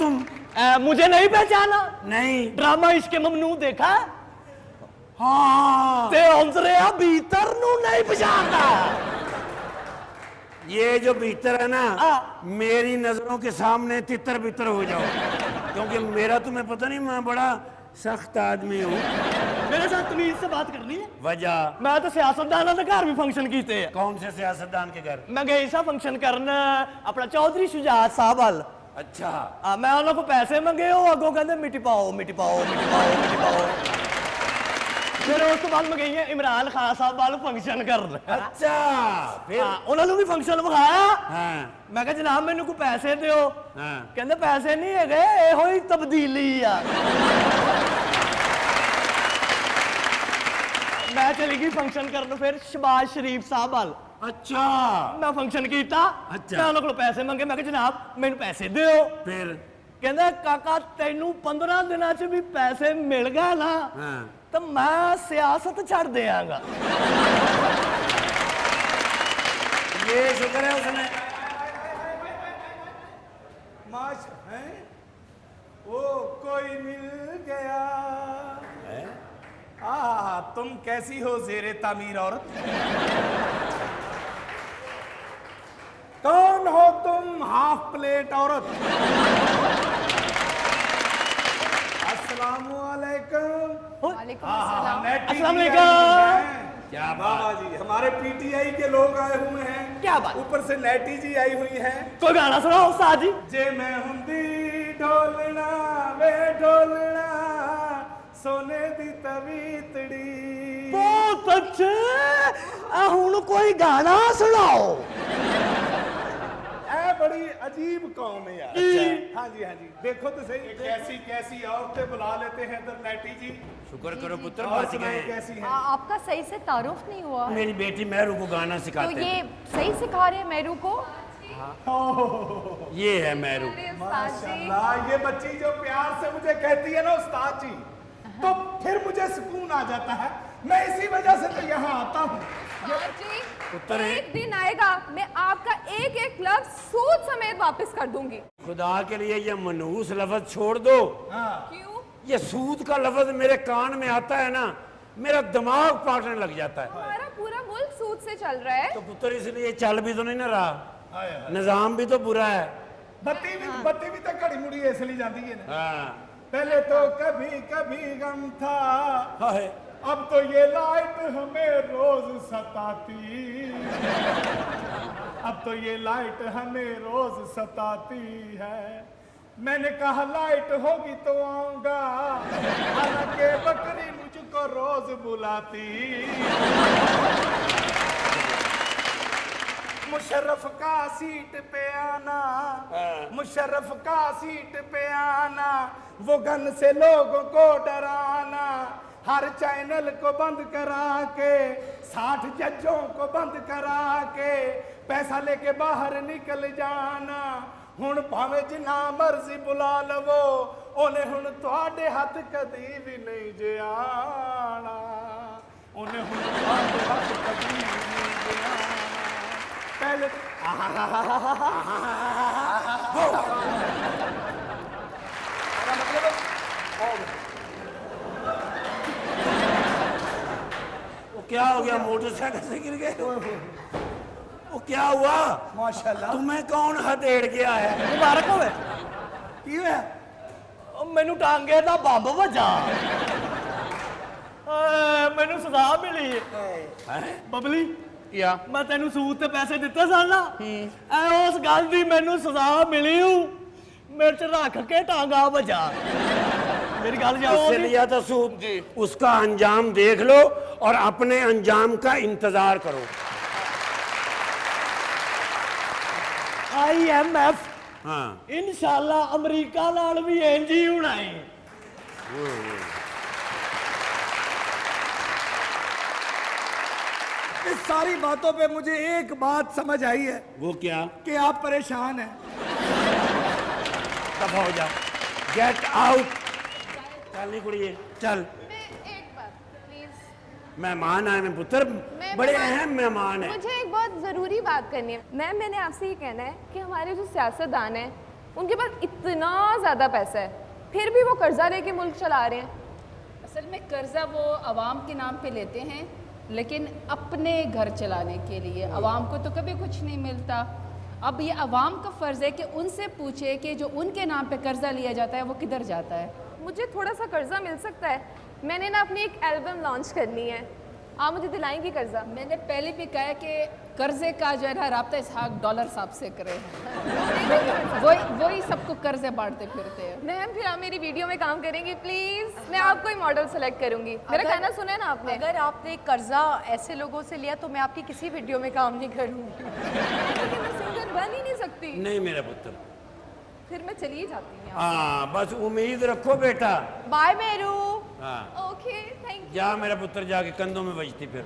तुम? मुझे नहीं पहचाना? नहीं। ड्रामा इसके ममनू देखा? हाँ। ते अंदरे भीतर नू नहीं पहचानता। ये जो भीतर है ना, हाँ। मेरी नजरों के सामने तितर बितर हो जाओ, क्योंकि मेरा तुम्हें पता नहीं, मैं बड़ा सख्त आदमी हूँ। मेरे साथ तमीज से बात करनी है। वजह? मैं तो सियासतदाना के घर भी फंक्शन कीते हैं। कौन से सियासतदान के घर? मैं गई सा फंक्शन करना अपना चौधरी शुजात साहब वाल। अच्छा। मैं उन्होंने पैसे मंगे, वो अगों कहते मिट्टी पाओ मिट्टी पाओ मिट्टी पाओ मिट्टी पाओ। फिर उस तो बाद में गई है इमरान खान साहब वाल फंक्शन करना। अच्छा। फिर उन्होंने भी फंक्शन विखाया। हाँ। मैं कहा जनाब मैनू को पैसे दो। हाँ। कहते पैसे नहीं है, यो ही तब्दीली आ। मैं चली गई फंक्शन करने फिर शहबाज शरीफ साहब वाल। अच्छा। मैं फंक्शन किया। अच्छा। मैं उन्होंने पैसे मंगे, मैं कहा जनाब मैनू पैसे दो। फिर कहते काका तेनू 15 दिनों च भी पैसे मिल गए ना, हाँ। तो मैं सियासत छड़ देंगा। ये शुक्र है उसने। माश है वो कोई मिल गया। तुम कैसी हो जेरे तामीर औरत? कौन हो तुम हाफ प्लेट औरत? अस्सलामुअलैकुम। अस्सलाम वालेकुम। क्या बाबा जी, हमारे पीटीआई के लोग आए हुए हैं। क्या बात? ऊपर से नैटी जी आई हुई हैं। कोई गाना सुनाओ उस्ताद जी। जे मैं हुंदी ढोलना वे ढोलना सोने दी तवीतड़ी। बहुत अच्छे। हुन कोई गाना सुनाओ। बड़ी अजीब कौम है यार। अच्छा। हाँ जी हाँ जी, देखो तो सही कैसी कैसी औरतें बुला लेते हैं इधर नैटी जी। शुक्र करो पुत्र, और बच सुनाइए गए। कैसी है? आपका सही से तारुफ नहीं हुआ। मेरी बेटी मेहरू को गाना तो सिखाते ये हैं। सही सिखा रहे हैं मेरू को। ये है मेहरू। माशाल्लाह, ये बच्ची जो प्यार से मुझे कहती है ना उस्ताद जी, तो फिर मुझे सुकून आ जाता है। मैं इसी वजह से तो यहाँ आता हूँ। पुत्र है। एक दिन आएगा मैं आपका एक एक लफ्ज सूद समेत वापस कर दूंगी। खुदा के लिए ये मनहूस लफ्ज छोड़ दो। क्यों? ये सूद का लफ्ज मेरे कान में आता है ना, मेरा दिमाग फाटने लग जाता है। हमारा पूरा मुल्क सूद से चल रहा है। तो पुत्र इसलिए चल भी तो नहीं ना रहा, निजाम भी तो बुरा है। बत्ती भी तो घड़ी मुड़ी इसलिए जाती है ना। हाँ। पहले तो कभी कभी गम था, हाय। अब तो ये लाइट हमें रोज सताती। अब तो ये लाइट हमें रोज सताती है। मैंने कहा लाइट होगी तो आऊंगा, हालांकि बकरी मुझको रोज बुलाती। मुशर्रफ का सीट पे आना, मुशर्रफ का सीट पे आना, वो गन से लोगों को डराना, हर चैनल को बंद करा के, 60 जजों को बंद करा के, पैसा लेके बाहर निकल जाना। हुण भावे जिन्ना मर्जी बुला लवो, उन्हें हुण तुहाडे हाथ कदी भी नहीं जे आना। उन्हें हुण तुहाडे हाथ कदी भी नहीं जे आना। पहले वो क्या हो गया, मोटरसाइकिल से गिर गए? वो क्या हुआ? माशाल्लाह। तुम्हें कौन हथेड़ गया है? मुबारक होवे। की है? मैनू टांगे दा बंब वजा। मैनू सजा मिली हैं? बबली। क्या? मैं तेनू सूद ते पैसे दिते सन ना, उस गल दी मैनू सजा मिली हूं। मेरे च रख के टांगा वजा। मेरी गल उससे लिया था सूद, उसका अंजाम देख लो और अपने अंजाम का इंतजार करो। IMF हाँ। इंशाल्लाह अमेरिका नाल भी इंज ही होना है। इस सारी बातों पे मुझे एक बात समझ आई है। वो क्या? कि आप परेशान हैं। दफा हो जाओ, गेट आउट। चल नहीं कुड़िए, चल। एक बात प्लीज। मेहमान आए हैं पुत्र, बड़े अहम मेहमान हैं। मुझे एक बहुत जरूरी बात करनी है। मैंने आपसे ये कहना है कि हमारे जो सियासतदान हैं उनके पास इतना ज़्यादा पैसा है, फिर भी वो कर्जा लेके मुल्क चला रहे हैं। असल में कर्जा वो आवाम के नाम पे लेते हैं, लेकिन अपने घर चलाने के लिए। आवाम को तो कभी कुछ नहीं मिलता। अब ये आवाम का फ़र्ज़ है कि उनसे पूछे कि जो उनके नाम पे कर्जा लिया जाता है वो किधर जाता है। मुझे थोड़ा सा कर्जा मिल सकता है? मैंने ना अपनी एक एल्बम लॉन्च करनी है, आप मुझे दिलाएंगी कर्जा? मैंने पहले भी कहा है कि कर्जे का जो है ना राब्ता इसहाक डॉलर साहब से करे। वही सबको कर्जे बांटते फिरते हैं। मैम फिर आप मेरी वीडियो में काम करेंगी प्लीज़? मैं आपको ही मॉडल सेलेक्ट करूंगी। मेरा कहना सुने ना आपने। अगर आपने कर्जा ऐसे लोगों से लिया तो मैं आपकी किसी वीडियो में काम नहीं करूँगी। लेकिन मैं सिंगर बन ही नहीं सकती। नहीं मेरा पुत्र, फिर मैं चली ही जाती हूँ। हाँ बस उम्मीद रखो बेटा। बाय मेरू। हाँ ओके थैंक यू। जा मेरा पुत्र, जाके कंधों में बजती फिर।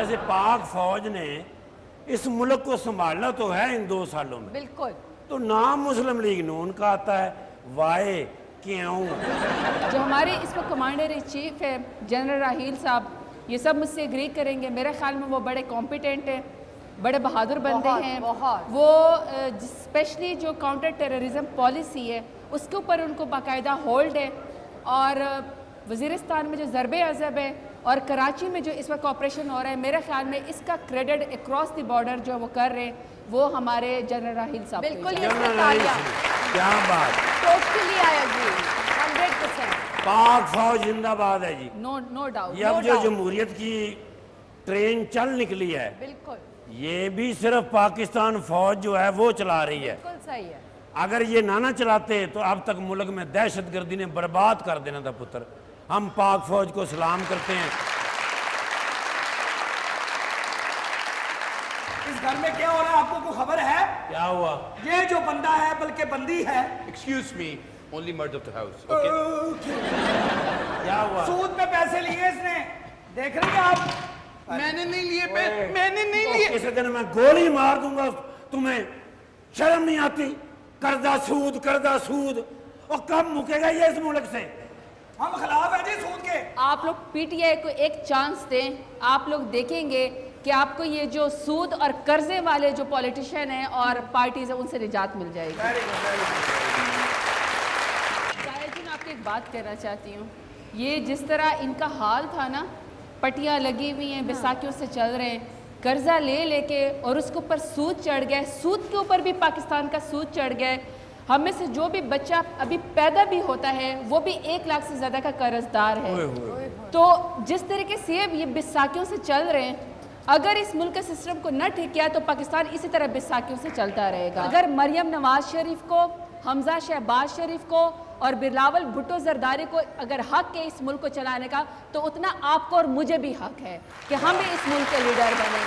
ऐसे पाक फौज ने इस मुल्क को संभालना तो है इन 2 सालों में। बिल्कुल। तो नाम मुस्लिम लीग नून का आता है, वाए क्यों? जो हमारे इस वक्त कमांडर इन चीफ है जनरल राहील साहब, ये सब मुझसे एग्री करेंगे। मेरे ख्याल में वो बड़े कॉम्पिटेंट हैं, बड़े बहादुर बंदे हैं। बहुत। वो स्पेशली जो काउंटर टेररिज्म पॉलिसी है उसके ऊपर उनको बाकायदा होल्ड है। और वज़ीरिस्तान में जो ज़रबे अज़ब है और कराची में जो इस वक्त ऑपरेशन हो रहा है, मेरे ख्याल में इसका क्रेडिट अक्रॉस द बॉर्डर जो वो कर रहे हैं वो हमारे जनरल राहील साहब को ही बिल्कुल, जाता है। ये इसमें तालियां। क्या बात, टोटली आई एग्री 100%। पाक फौज जिंदाबाद है जी। No doubt. ये अब जो जमहूरियत की ट्रेन चल निकली है, बिल्कुल ये भी सिर्फ पाकिस्तान फौज जो है वो चला रही है। बिल्कुल सही है। अगर ये ना चलाते तो अब तक मुल्क में दहशतगर्दी ने बर्बाद कर देना था पुत्र। हम पाक फौज को सलाम करते हैं। इस घर में क्या हो रहा है आपको को खबर है? क्या हुआ? ये जो बंदा है बल्कि बंदी है, Excuse me, only murder of the house. Okay. क्या हुआ? सूद पे पैसे लिए इसने, देख रही हैं आप? मैंने नहीं लिए मैंने नहीं तो लिए। किसी दिन मैं गोली मार दूंगा तुम्हें, शर्म नहीं आती? कर्जा सूद और कब मुकेगा ये इस मुल्क से? हम खिलाफ है जी सूद के। आप लोग पीटीआई को एक चांस दें, आप लोग देखेंगे कि आपको ये जो सूद और कर्जे वाले जो पॉलिटिशियन हैं और पार्टीज हैं उनसे निजात मिल जाएगी। शायद जी मैं आपको एक बात कहना चाहती हूँ, ये जिस तरह इनका हाल था ना, पट्टियाँ लगी हुई हैं, बैसाखियों से चल रहे हैं, कर्जा ले लेके और उसके ऊपर सूद चढ़ गया, सूद के ऊपर भी पाकिस्तान का सूद चढ़ गया। हम में से जो भी बच्चा अभी पैदा भी होता है वो भी 1 लाख से ज़्यादा का कर्जदार है। तो जिस तरीके से ये बैसाखियों से चल रहे हैं, अगर इस मुल्क के सिस्टम को न ठीक किया तो पाकिस्तान इसी तरह बैसाखियों से चलता रहेगा। अगर मरियम नवाज शरीफ को, हमजा शहबाज शरीफ को और बिलावल भुट्टो जरदारी को अगर हक है इस मुल्क को चलाने का, तो उतना आपको और मुझे भी हक है कि हम भी इस मुल्क के लीडर बने।